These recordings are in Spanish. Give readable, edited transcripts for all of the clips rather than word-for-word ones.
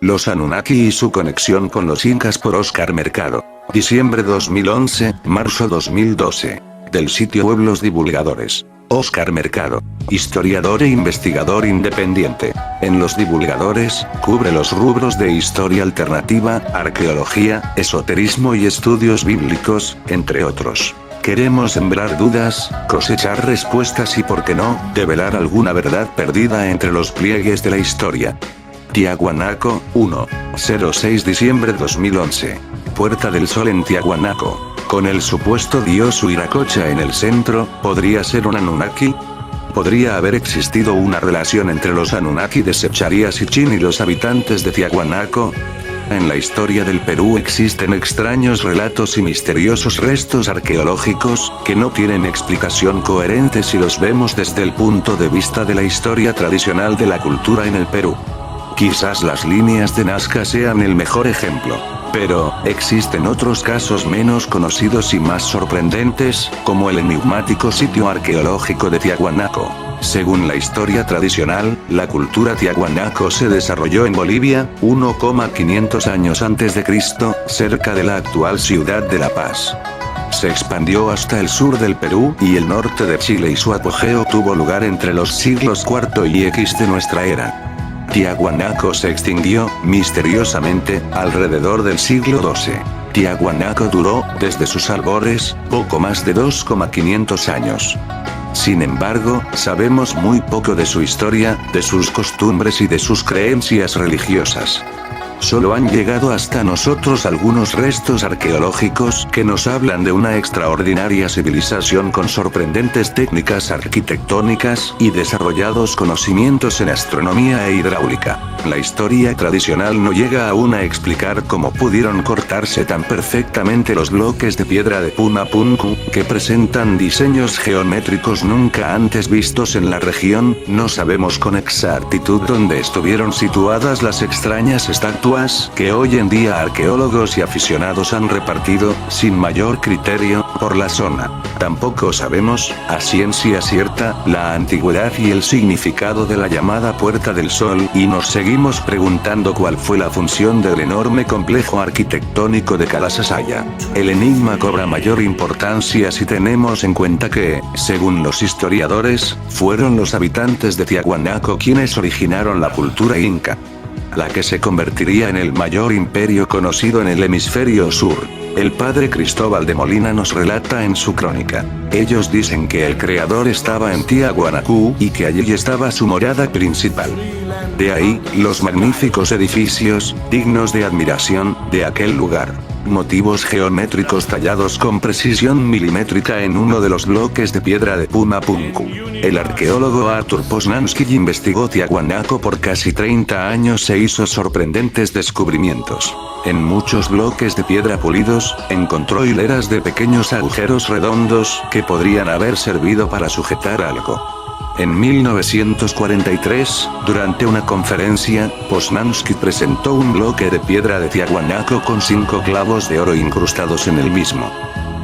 Los Anunnaki y su conexión con los Incas por Oscar Mercado. Diciembre 2011, marzo 2012. Del sitio Pueblos Divulgadores. Oscar Mercado. Historiador e investigador independiente. En Los Divulgadores, cubre los rubros de historia alternativa, arqueología, esoterismo y estudios bíblicos, entre otros. Queremos sembrar dudas, cosechar respuestas y, por qué no, develar alguna verdad perdida entre los pliegues de la historia. Tiahuanaco, 1. 06 diciembre 2011. Puerta del Sol en Tiahuanaco. Con el supuesto dios Huiracocha en el centro, ¿podría ser un Anunnaki? ¿Podría haber existido una relación entre los Anunnaki de Setcharia Sitchin y los habitantes de Tiahuanaco? En la historia del Perú existen extraños relatos y misteriosos restos arqueológicos, que no tienen explicación coherente si los vemos desde el punto de vista de la historia tradicional de la cultura en el Perú. Quizás las líneas de Nazca sean el mejor ejemplo. Pero, existen otros casos menos conocidos y más sorprendentes, como el enigmático sitio arqueológico de Tiahuanaco. Según la historia tradicional, la cultura Tiahuanaco se desarrolló en Bolivia, 1,500 años antes de Cristo, cerca de la actual ciudad de La Paz. Se expandió hasta el sur del Perú y el norte de Chile y su apogeo tuvo lugar entre los siglos IV y X de nuestra era. Tiahuanaco se extinguió, misteriosamente, alrededor del siglo XII. Tiahuanaco duró, desde sus albores, poco más de 2,500 años. Sin embargo, sabemos muy poco de su historia, de sus costumbres y de sus creencias religiosas. Solo han llegado hasta nosotros algunos restos arqueológicos que nos hablan de una extraordinaria civilización con sorprendentes técnicas arquitectónicas y desarrollados conocimientos en astronomía e hidráulica. La historia tradicional no llega aún a explicar cómo pudieron cortarse tan perfectamente los bloques de piedra de Pumapunku, que presentan diseños geométricos nunca antes vistos en la región. No sabemos con exactitud dónde estuvieron situadas las extrañas estatuas que hoy en día arqueólogos y aficionados han repartido, sin mayor criterio, por la zona. Tampoco sabemos, a ciencia cierta, la antigüedad y el significado de la llamada Puerta del Sol, y nos seguimos preguntando cuál fue la función del enorme complejo arquitectónico de Calasasaya. El enigma cobra mayor importancia si tenemos en cuenta que, según los historiadores, fueron los habitantes de Tiahuanaco quienes originaron la cultura inca, la que se convertiría en el mayor imperio conocido en el hemisferio sur. El padre Cristóbal de Molina nos relata en su crónica. Ellos dicen que el creador estaba en Tiahuanaco y que allí estaba su morada principal. De ahí, los magníficos edificios, dignos de admiración, de aquel lugar. Motivos geométricos tallados con precisión milimétrica en uno de los bloques de piedra de Pumapunku. El arqueólogo Arthur Poznański investigó Tiahuanaco por casi 30 años e hizo sorprendentes descubrimientos. En muchos bloques de piedra pulidos, encontró hileras de pequeños agujeros redondos que podrían haber servido para sujetar algo. En 1943, durante una conferencia, Poznański presentó un bloque de piedra de Tiahuanaco con 5 clavos de oro incrustados en el mismo.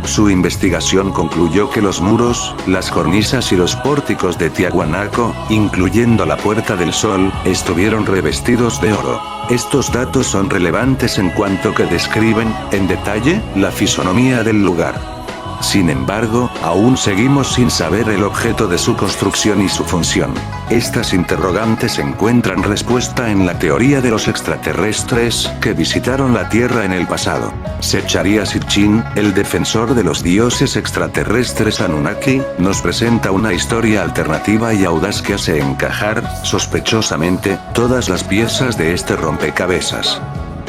Su investigación concluyó que los muros, las cornisas y los pórticos de Tiahuanaco, incluyendo la Puerta del Sol, estuvieron revestidos de oro. Estos datos son relevantes en cuanto que describen, en detalle, la fisonomía del lugar. Sin embargo, aún seguimos sin saber el objeto de su construcción y su función. Estas interrogantes encuentran respuesta en la teoría de los extraterrestres que visitaron la Tierra en el pasado. Setcharia Sitchin, el defensor de los dioses extraterrestres Anunnaki, nos presenta una historia alternativa y audaz que hace encajar, sospechosamente, todas las piezas de este rompecabezas.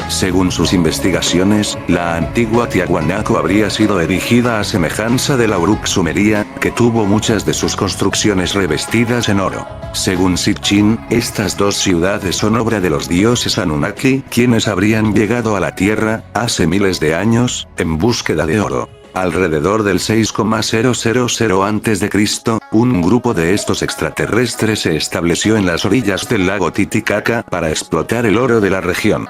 Según sus investigaciones, la antigua Tiahuanaco habría sido erigida a semejanza de la Uruk sumeria, que tuvo muchas de sus construcciones revestidas en oro. Según Sitchin, estas dos ciudades son obra de los dioses Anunnaki, quienes habrían llegado a la Tierra, hace miles de años, en búsqueda de oro. Alrededor del 6,000 a.C., un grupo de estos extraterrestres se estableció en las orillas del lago Titicaca para explotar el oro de la región.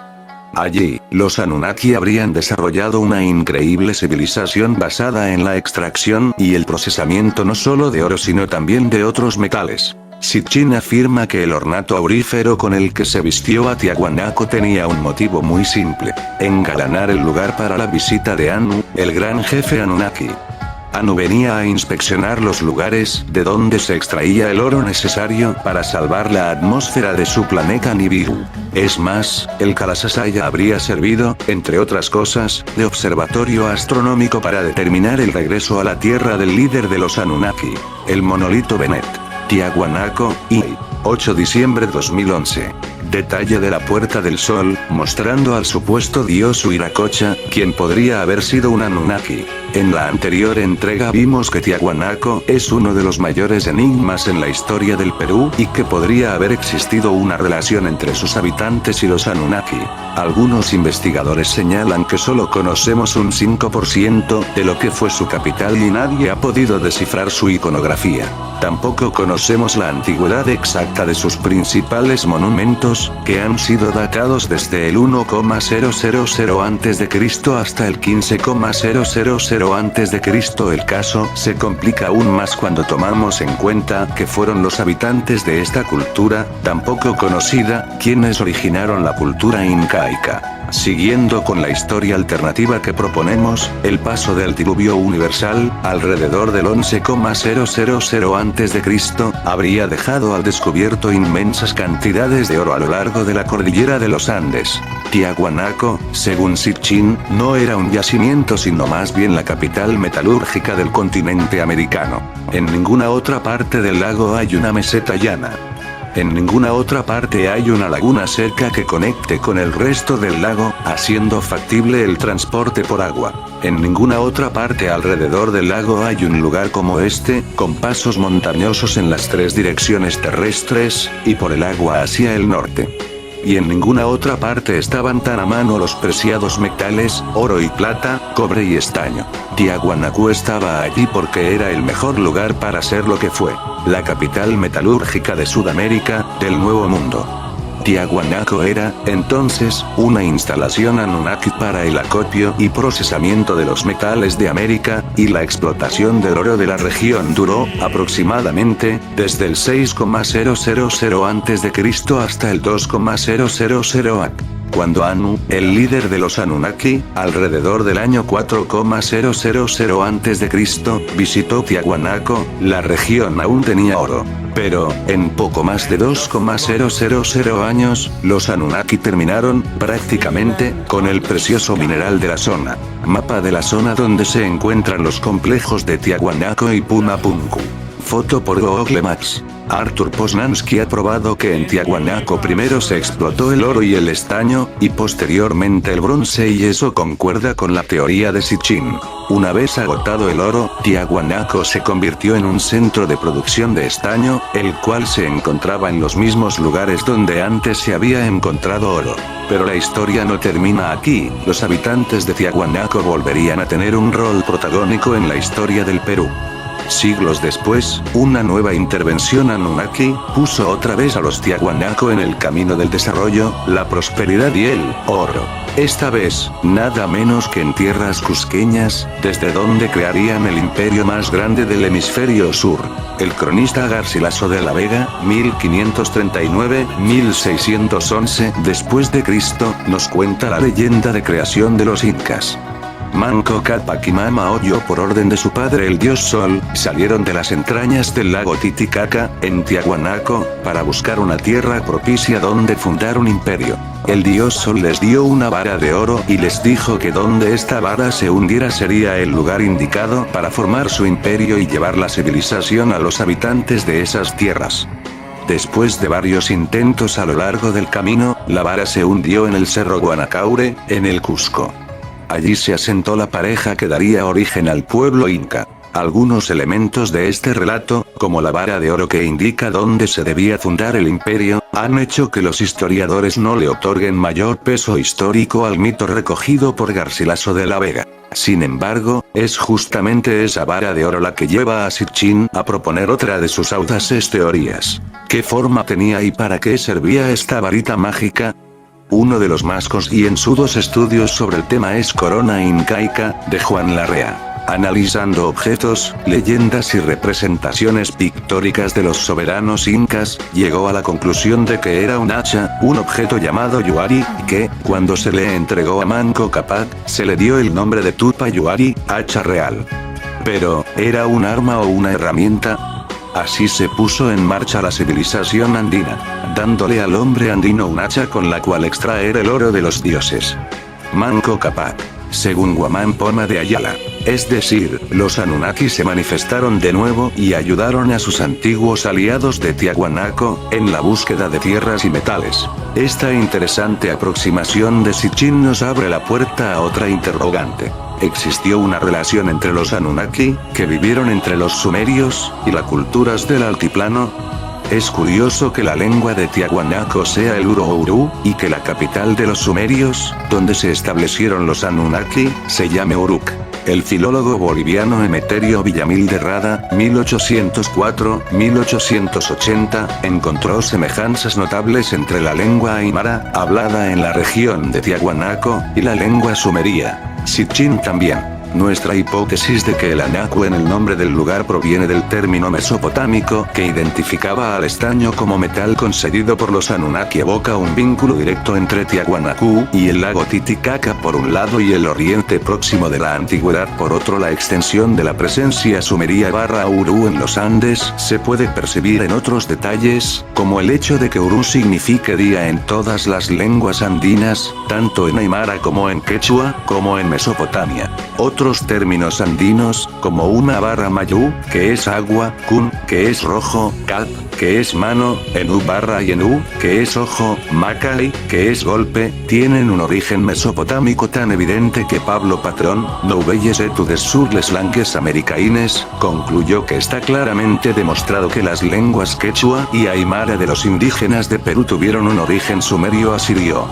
Allí, los Anunnaki habrían desarrollado una increíble civilización basada en la extracción y el procesamiento no solo de oro sino también de otros metales. Sitchin afirma que el ornato aurífero con el que se vistió a Tiahuanaco tenía un motivo muy simple: engalanar el lugar para la visita de Anu, el gran jefe Anunnaki. Anu venía a inspeccionar los lugares de donde se extraía el oro necesario para salvar la atmósfera de su planeta Nibiru. Es más, el Kalasasaya habría servido, entre otras cosas, de observatorio astronómico para determinar el regreso a la Tierra del líder de los Anunnaki, el monolito Benet. Tiahuanaco, y 8 de diciembre 2011. Detalle de la Puerta del Sol, mostrando al supuesto dios Huiracocha, quien podría haber sido un Anunnaki. En la anterior entrega vimos que Tiahuanaco es uno de los mayores enigmas en la historia del Perú y que podría haber existido una relación entre sus habitantes y los Anunnaki. Algunos investigadores señalan que solo conocemos un 5% de lo que fue su capital y nadie ha podido descifrar su iconografía. Tampoco conocemos la antigüedad exacta de sus principales monumentos, que han sido datados desde el 1,000 a.C. hasta el 15,000 a.C. El caso se complica aún más cuando tomamos en cuenta que fueron los habitantes de esta cultura, tan poco conocida, quienes originaron la cultura incaica. Siguiendo con la historia alternativa que proponemos, el paso del diluvio universal, alrededor del 11,000 a.C., habría dejado al descubierto inmensas cantidades de oro a lo largo de la cordillera de los Andes. Tiahuanaco, según Sitchin, no era un yacimiento sino más bien la capital metalúrgica del continente americano. En ninguna otra parte del lago hay una meseta llana. En ninguna otra parte hay una laguna seca que conecte con el resto del lago, haciendo factible el transporte por agua. En ninguna otra parte alrededor del lago hay un lugar como este, con pasos montañosos en las 3 direcciones terrestres, y por el agua hacia el norte. Y en ninguna otra parte estaban tan a mano los preciados metales, oro y plata, cobre y estaño. Tiahuanaco estaba allí porque era el mejor lugar para ser lo que fue, la capital metalúrgica de Sudamérica, del Nuevo Mundo. Tiahuanaco era, entonces, una instalación Anunnaki para el acopio y procesamiento de los metales de América, y la explotación del oro de la región duró, aproximadamente, desde el 6,000 a.C. hasta el 2,000 AC. Cuando Anu, el líder de los Anunnaki, alrededor del año 4,000 a.C., visitó Tiahuanaco, la región aún tenía oro. Pero, en poco más de 2,000 años, los Anunnaki terminaron, prácticamente, con el precioso mineral de la zona. Mapa de la zona donde se encuentran los complejos de Tiahuanaco y Pumapunku. Foto por Google Maps. Arthur Poznansky ha probado que en Tiahuanaco primero se explotó el oro y el estaño, y posteriormente el bronce, y eso concuerda con la teoría de Sitchin. Una vez agotado el oro, Tiahuanaco se convirtió en un centro de producción de estaño, el cual se encontraba en los mismos lugares donde antes se había encontrado oro. Pero la historia no termina aquí, los habitantes de Tiahuanaco volverían a tener un rol protagónico en la historia del Perú. Siglos después, una nueva intervención Anunnaki puso otra vez a los Tiahuanaco en el camino del desarrollo, la prosperidad y el oro. Esta vez, nada menos que en tierras cusqueñas, desde donde crearían el imperio más grande del hemisferio sur. El cronista Garcilaso de la Vega, 1539-1611 después de Cristo, nos cuenta la leyenda de creación de los incas. Manco Cápac y Mama Oyo, por orden de su padre el dios Sol, salieron de las entrañas del lago Titicaca, en Tiahuanaco, para buscar una tierra propicia donde fundar un imperio. El dios Sol les dio una vara de oro y les dijo que donde esta vara se hundiera sería el lugar indicado para formar su imperio y llevar la civilización a los habitantes de esas tierras. Después de varios intentos a lo largo del camino, la vara se hundió en el cerro Guanacaure, en el Cusco. Allí se asentó la pareja que daría origen al pueblo inca. Algunos elementos de este relato, como la vara de oro que indica dónde se debía fundar el imperio, han hecho que los historiadores no le otorguen mayor peso histórico al mito recogido por Garcilaso de la Vega. Sin embargo, es justamente esa vara de oro la que lleva a Sitchin a proponer otra de sus audaces teorías. ¿Qué forma tenía y para qué servía esta varita mágica? Uno de los más concienzudos estudios sobre el tema es Corona Incaica, de Juan Larrea. Analizando objetos, leyendas y representaciones pictóricas de los soberanos incas, llegó a la conclusión de que era un hacha, un objeto llamado Yuari, que, cuando se le entregó a Manco Cápac, se le dio el nombre de Tupa Yuari, hacha real. Pero, ¿era un arma o una herramienta? Así se puso en marcha la civilización andina, dándole al hombre andino un hacha con la cual extraer el oro de los dioses. Manco Cápac, según Guamán Poma de Ayala. Es decir, los Anunnaki se manifestaron de nuevo y ayudaron a sus antiguos aliados de Tiahuanaco, en la búsqueda de tierras y metales. Esta interesante aproximación de Sitchin nos abre la puerta a otra interrogante. ¿Existió una relación entre los Anunnaki, que vivieron entre los sumerios, y las culturas del altiplano? Es curioso que la lengua de Tiahuanaco sea el Uru-Uru, y que la capital de los sumerios, donde se establecieron los Anunnaki, se llame Uruk. El filólogo boliviano Emeterio Villamil de Rada, 1804-1880, encontró semejanzas notables entre la lengua aymara, hablada en la región de Tiahuanaco, y la lengua sumeria. Sitchin también. Nuestra hipótesis de que el anaco en el nombre del lugar proviene del término mesopotámico que identificaba al estaño como metal concedido por los Anunnaki evoca un vínculo directo entre Tiahuanacu y el lago Titicaca por un lado y el oriente próximo de la antigüedad por otro. La extensión de la presencia sumeria /Uru en los Andes se puede percibir en otros detalles, como el hecho de que Uru signifique día en todas las lenguas andinas, tanto en aymara como en quechua, como en Mesopotamia. Otros términos andinos, como una /Mayú, que es agua, kun, que es rojo, cap, que es mano, enú /Yenú, que es ojo, macay, que es golpe, tienen un origen mesopotámico tan evidente que Pablo Patrón, Nouvelles études sur les langues americaines, concluyó que está claramente demostrado que las lenguas quechua y aymara de los indígenas de Perú tuvieron un origen sumerio asirio.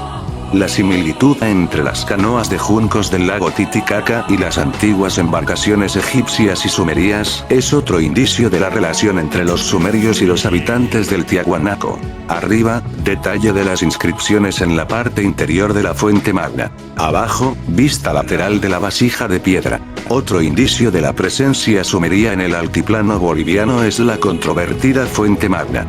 La similitud entre las canoas de juncos del lago Titicaca y las antiguas embarcaciones egipcias y sumerias es otro indicio de la relación entre los sumerios y los habitantes del Tiahuanaco. Arriba, detalle de las inscripciones en la parte interior de la fuente magna. Abajo, vista lateral de la vasija de piedra. Otro indicio de la presencia sumeria en el altiplano boliviano es la controvertida fuente magna.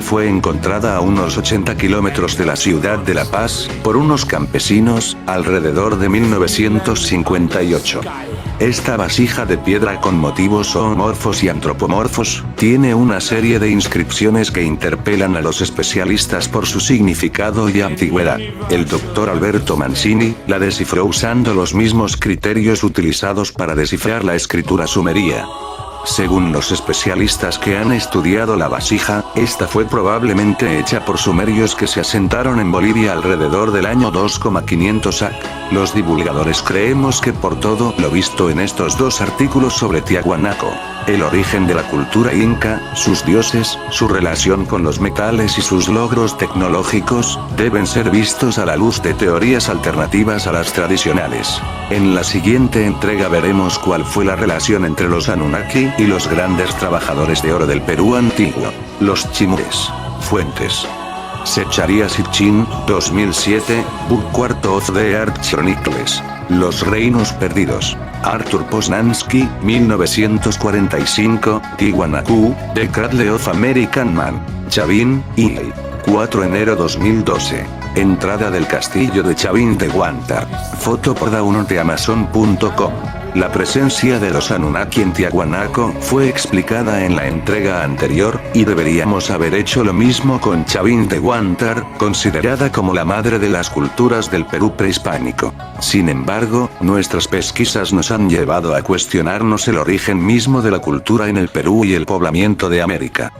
Fue encontrada a unos 80 kilómetros de la ciudad de La Paz, por unos campesinos, alrededor de 1958. Esta vasija de piedra con motivos zoomorfos y antropomorfos, tiene una serie de inscripciones que interpelan a los especialistas por su significado y antigüedad. El doctor Alberto Mancini, la descifró usando los mismos criterios utilizados para descifrar la escritura sumeria. Según los especialistas que han estudiado la vasija, esta fue probablemente hecha por sumerios que se asentaron en Bolivia alrededor del año 2500 AC. Los divulgadores creemos que por todo lo visto en estos dos artículos sobre Tiahuanaco, el origen de la cultura inca, sus dioses, su relación con los metales y sus logros tecnológicos, deben ser vistos a la luz de teorías alternativas a las tradicionales. En la siguiente entrega veremos cuál fue la relación entre los Anunnaki y los grandes trabajadores de oro del Perú antiguo, los chimúes. Fuentes: Secharia Sitchin, 2007, Book Quarto of the Art Chronicles. Los reinos perdidos. Arthur Poznansky, 1945, Tiwanaku, The Cradle of American Man. Chavín, I. 4 enero 2012. Entrada del castillo de Chavín de Huántar. Foto por download de Amazon.com. La presencia de los Anunnaki en Tiahuanaco fue explicada en la entrega anterior, y deberíamos haber hecho lo mismo con Chavín de Huántar, considerada como la madre de las culturas del Perú prehispánico. Sin embargo, nuestras pesquisas nos han llevado a cuestionarnos el origen mismo de la cultura en el Perú y el poblamiento de América.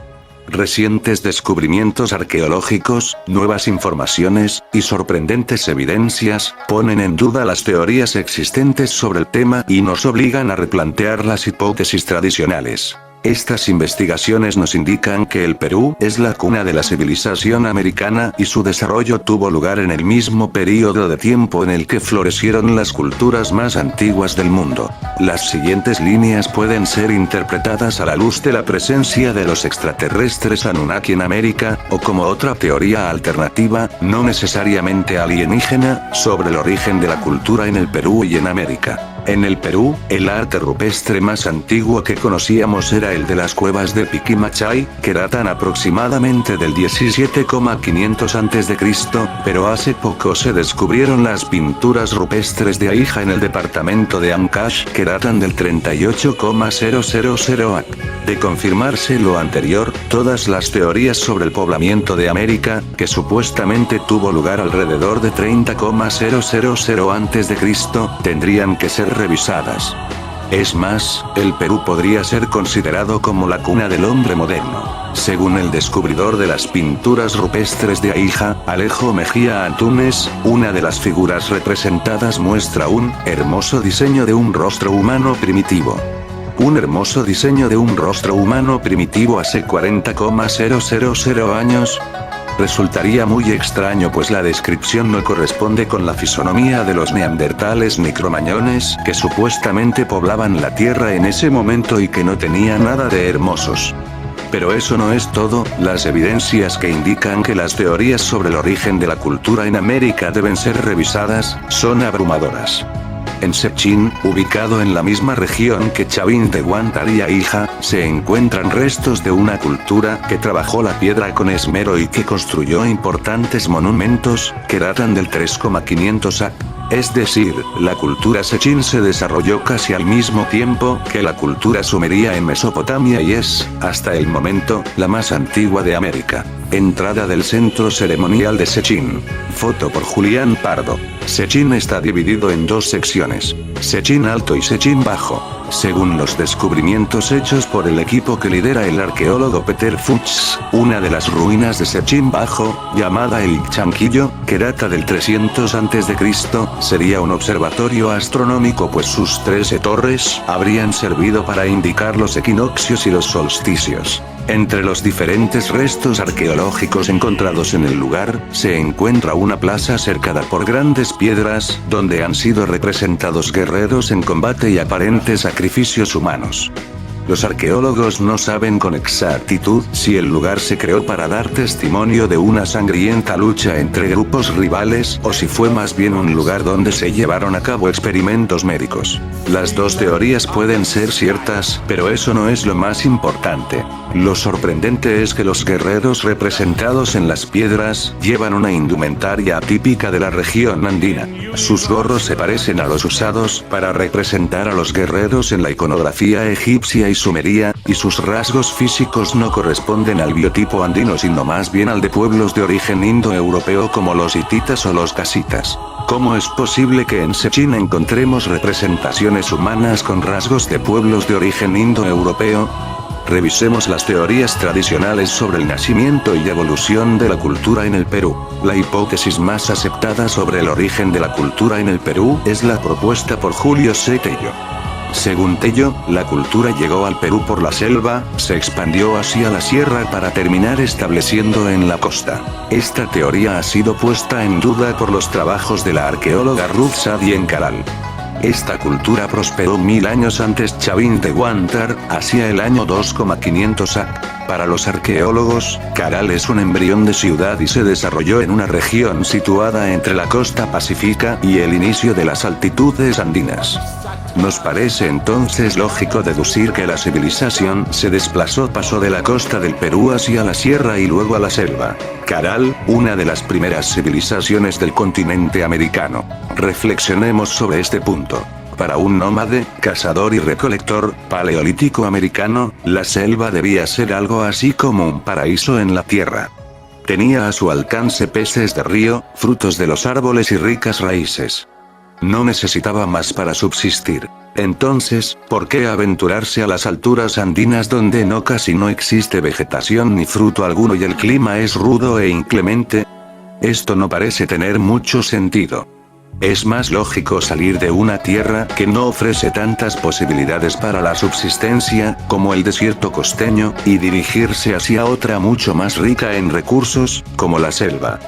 Recientes descubrimientos arqueológicos, nuevas informaciones, y sorprendentes evidencias, ponen en duda las teorías existentes sobre el tema y nos obligan a replantear las hipótesis tradicionales. Estas investigaciones nos indican que el Perú es la cuna de la civilización americana y su desarrollo tuvo lugar en el mismo período de tiempo en el que florecieron las culturas más antiguas del mundo. Las siguientes líneas pueden ser interpretadas a la luz de la presencia de los extraterrestres Anunnaki en América, o como otra teoría alternativa, no necesariamente alienígena, sobre el origen de la cultura en el Perú y en América. En el Perú, el arte rupestre más antiguo que conocíamos era el de las cuevas de Piquimachay, que datan aproximadamente del 17,500 a.C., pero hace poco se descubrieron las pinturas rupestres de Aija en el departamento de Ancash, que datan del 38,000 AC. De confirmarse lo anterior, todas las teorías sobre el poblamiento de América, que supuestamente tuvo lugar alrededor de 30,000 a.C., tendrían que ser revisadas. Es más, el Perú podría ser considerado como la cuna del hombre moderno. Según el descubridor de las pinturas rupestres de Aija, Alejo Mejía Antunes, una de las figuras representadas muestra un hermoso diseño de un rostro humano primitivo. Un hermoso diseño de un rostro humano primitivo hace 40,000 años. Resultaría muy extraño pues la descripción no corresponde con la fisonomía de los neandertales ni cromañones que supuestamente poblaban la Tierra en ese momento y que no tenían nada de hermosos. Pero eso no es todo, las evidencias que indican que las teorías sobre el origen de la cultura en América deben ser revisadas, son abrumadoras. En Sechín, ubicado en la misma región que Chavín de Huántar y Aija, se encuentran restos de una cultura que trabajó la piedra con esmero y que construyó importantes monumentos, que datan del 3,500 AC. Es decir, la cultura Sechín se desarrolló casi al mismo tiempo que la cultura sumeria en Mesopotamia y es, hasta el momento, la más antigua de América. Entrada del centro ceremonial de Sechín. Foto por Julián Pardo. Sechín está dividido en dos secciones, Sechín Alto y Sechín Bajo. Según los descubrimientos hechos por el equipo que lidera el arqueólogo Peter Fuchs, una de las ruinas de Sechín Bajo, llamada el Ichanquillo, que data del 300 a.C., sería un observatorio astronómico pues sus 13 torres habrían servido para indicar los equinoccios y los solsticios. Entre los diferentes restos arqueológicos encontrados en el lugar, se encuentra una plaza cercada por grandes piedras, donde han sido representados guerreros en combate y aparentes sacrificios humanos. Los arqueólogos no saben con exactitud si el lugar se creó para dar testimonio de una sangrienta lucha entre grupos rivales o si fue más bien un lugar donde se llevaron a cabo experimentos médicos. Las dos teorías pueden ser ciertas, pero eso no es lo más importante. Lo sorprendente es que los guerreros representados en las piedras llevan una indumentaria típica de la región andina. Sus gorros se parecen a los usados para representar a los guerreros en la iconografía egipcia y sumeria, y sus rasgos físicos no corresponden al biotipo andino sino más bien al de pueblos de origen indoeuropeo como los hititas o los casitas. ¿Cómo es posible que en Sechín encontremos representaciones humanas con rasgos de pueblos de origen indoeuropeo? Revisemos las teorías tradicionales sobre el nacimiento y evolución de la cultura en el Perú. La hipótesis más aceptada sobre el origen de la cultura en el Perú es la propuesta por Julio C. Tello. Según Tello, la cultura llegó al Perú por la selva, se expandió hacia la sierra para terminar estableciendo en la costa. Esta teoría ha sido puesta en duda por los trabajos de la arqueóloga Ruth Sadie en Caral. Esta cultura prosperó 1000 años antes Chavín de Huántar, hacia el año 2,500 AC. Para los arqueólogos, Caral es un embrión de ciudad y se desarrolló en una región situada entre la costa pacífica y el inicio de las altitudes andinas. Nos parece entonces lógico deducir que la civilización se pasó de la costa del Perú hacia la sierra y luego a la selva. Caral, una de las primeras civilizaciones del continente americano. Reflexionemos sobre este punto. Para un nómade, cazador y recolector, paleolítico americano, la selva debía ser algo así como un paraíso en la tierra. Tenía a su alcance peces de río, frutos de los árboles y ricas raíces. No necesitaba más para subsistir. Entonces, ¿por qué aventurarse a las alturas andinas donde casi no existe vegetación ni fruto alguno y el clima es rudo e inclemente? Esto no parece tener mucho sentido. Es más lógico salir de una tierra que no ofrece tantas posibilidades para la subsistencia, como el desierto costeño, y dirigirse hacia otra mucho más rica en recursos, como la selva.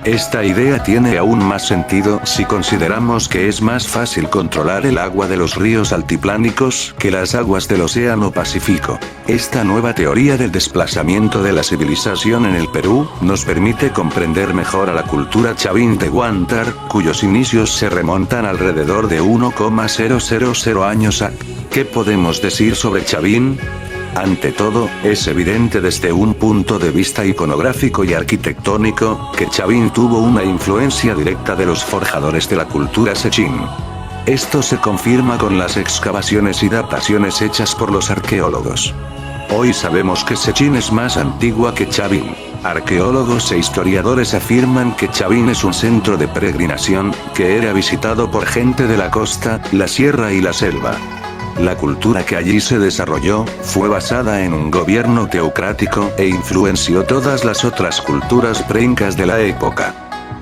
Esta idea tiene aún más sentido si consideramos que es más fácil controlar el agua de los ríos altiplánicos que las aguas del Océano Pacífico. Esta nueva teoría del desplazamiento de la civilización en el Perú nos permite comprender mejor a la cultura chavín de Huántar, cuyos inicios se remontan alrededor de 1,000 años a. ¿Qué podemos decir sobre Chavín? Ante todo, es evidente desde un punto de vista iconográfico y arquitectónico, que Chavín tuvo una influencia directa de los forjadores de la cultura sechín. Esto se confirma con las excavaciones y dataciones hechas por los arqueólogos. Hoy sabemos que Sechín es más antigua que Chavín. Arqueólogos e historiadores afirman que Chavín es un centro de peregrinación, que era visitado por gente de la costa, la sierra y la selva. La cultura que allí se desarrolló, fue basada en un gobierno teocrático, e influenció todas las otras culturas preincas de la época.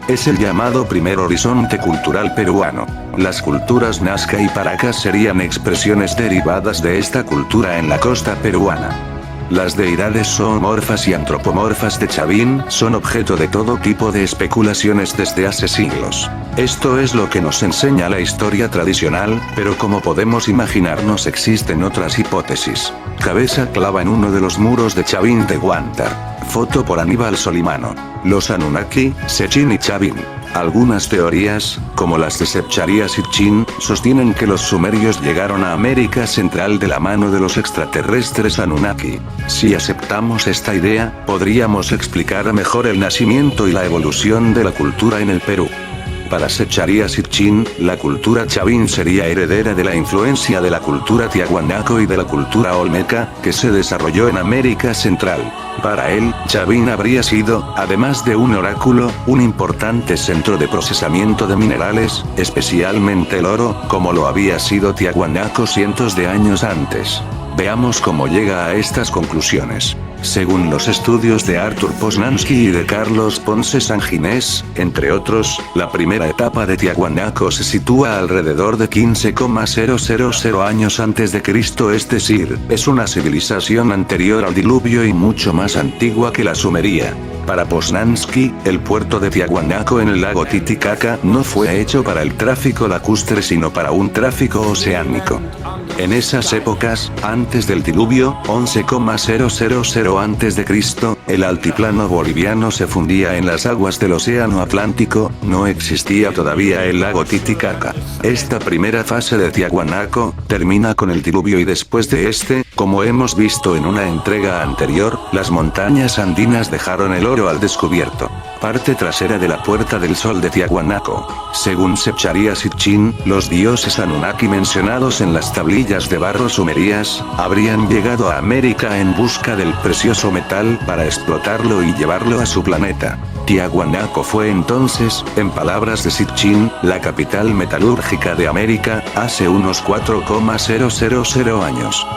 Es el llamado primer horizonte cultural peruano. Las culturas Nazca y Paracas serían expresiones derivadas de esta cultura en la costa peruana. Las deidades zoomorfas y antropomorfas de Chavín son objeto de todo tipo de especulaciones desde hace siglos. Esto es lo que nos enseña la historia tradicional, pero como podemos imaginarnos existen otras hipótesis. Cabeza clava en uno de los muros de Chavín de Huántar. Foto por Aníbal Solimano. Los Anunnaki, Sechín y Chavín. Algunas teorías, como las de Sepcharia Sitchin, sostienen que los sumerios llegaron a América Central de la mano de los extraterrestres Anunnaki. Si aceptamos esta idea, podríamos explicar mejor el nacimiento y la evolución de la cultura en el Perú. Para Sepcharia Sitchin, la cultura chavín sería heredera de la influencia de la cultura tiahuanaco y de la cultura olmeca, que se desarrolló en América Central. Para él, Chavín habría sido, además de un oráculo, un importante centro de procesamiento de minerales, especialmente el oro, como lo había sido Tiahuanaco cientos de años antes. Veamos cómo llega a estas conclusiones. Según los estudios de Arthur Poznański y de Carlos Ponce Sanginés, entre otros, la primera etapa de Tiahuanaco se sitúa alrededor de 15,000 años antes de Cristo, es decir, es una civilización anterior al diluvio y mucho más antigua que la sumeria. Para Poznański, el puerto de Tiahuanaco en el lago Titicaca no fue hecho para el tráfico lacustre sino para un tráfico oceánico. En esas épocas, antes del diluvio, 11,000 antes de Cristo, el altiplano boliviano se fundía en las aguas del océano Atlántico, no existía todavía el lago Titicaca. Esta primera fase de Tiahuanaco, termina con el diluvio y después de este, como hemos visto en una entrega anterior, las montañas andinas dejaron el oro al descubierto. Parte trasera de la Puerta del Sol de Tiahuanaco. Según Sepcharia Sitchin, los dioses Anunnaki mencionados en las tablillas de barro sumerias, habrían llegado a América en busca del precioso metal para explotarlo y llevarlo a su planeta. Tiahuanaco fue entonces, en palabras de Sitchin, la capital metalúrgica de América, hace unos 4,000 años.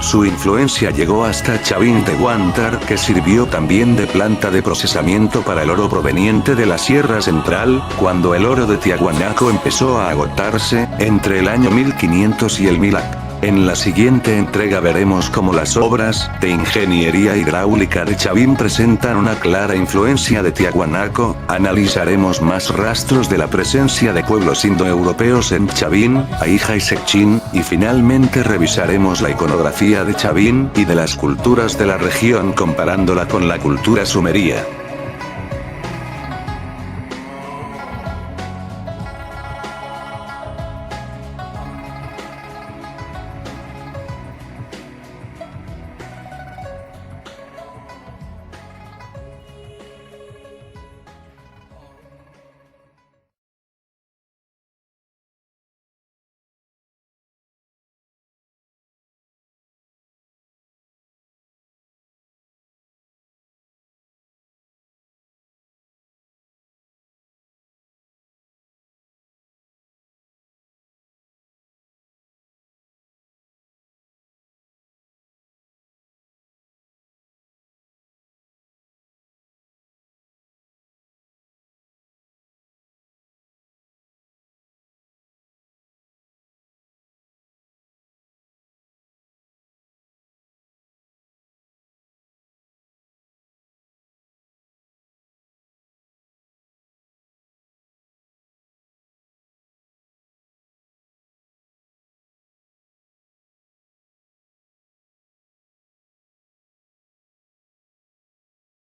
Su influencia llegó hasta Chavín de Huántar, que sirvió también de planta de procesamiento para el oro proveniente de la Sierra Central, cuando el oro de Tiahuanaco empezó a agotarse, entre el año 1500 y el 1000 AC. En la siguiente entrega veremos cómo las obras de ingeniería hidráulica de Chavín presentan una clara influencia de Tiahuanaco, analizaremos más rastros de la presencia de pueblos indoeuropeos en Chavín, Aija y Sechín, y finalmente revisaremos la iconografía de Chavín y de las culturas de la región comparándola con la cultura sumeria.